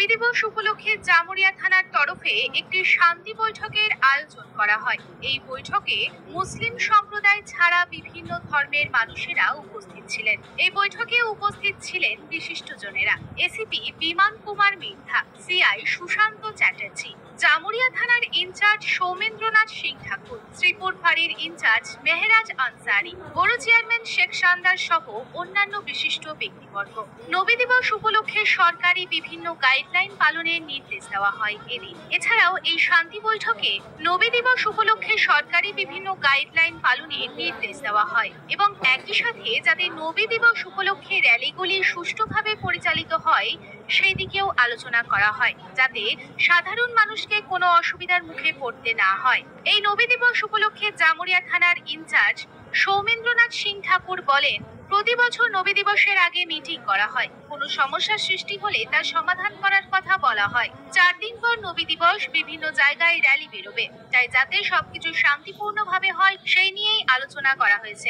নবী দিবস উপলক্ষে জামুরিয়া থানার তরফে একটি শান্তি বৈঠকের আয়োজন করা হয়। এই বৈঠকে মুসলিম সম্প্রদায় ছাড়া বিভিন্ন ধর্মের মানুষেরা উপস্থিত ছিলেন। এই বৈঠকে উপস্থিত ছিলেন বিশিষ্টজনেরা, এসিপি বিমান কুমার মিথ্যা, সিআই সুশান্ত চ্যাটার্জি, জামুরিয়া থানার ইনচার্জ সৌমেন্দ্রনাথ সিং ঠাকুর, শ্রীপুর ফাঁড়ির ইনচার্জ মেহরাজ আনসারি, বড় চেয়ারম্যান শেখ শানদার সহ অন্যান্য বিশিষ্ট ব্যক্তিবর্গ। নবী দিবস উপলক্ষে সরকারি বিভিন্ন গাইডলাইন পালনের নির্দেশ দেওয়া হয় এদিন। এছাড়াও এই শান্তি বৈঠকে নবী দিবস উপলক্ষে সরকারি বিভিন্ন গাইডলাইন পালনের নির্দেশ দেওয়া হয় এবং একই সাথে যাতে নবী দিবস উপলক্ষে র্যালিগুলি সুষ্ঠুভাবে পরিচালিত হয় সেই দিকেও আলোচনা করা হয়, যাতে সাধারণ মানুষকে কোনো অসুবিধার মুখে পড়তে না হয়। এই নবী দিবস উপলক্ষে জামুরিয়া থানার ইনচার্জ সৌমেন্দ্রনাথ সিং ঠাকুর বলেন, প্রতি বছর নবী দিবসের আগে মিটিং করা হয়। কোনো সমস্যার সৃষ্টি হলে তার সমাধান করার কথা বলা হয়। 4 দিন পর নবী দিবস, বিভিন্ন জায়গায় র্যালি বেরোবে, তাই যাতে সবকিছু শান্তিপূর্ণভাবে হয় সেই নিয়েই আলোচনা করা হয়েছে।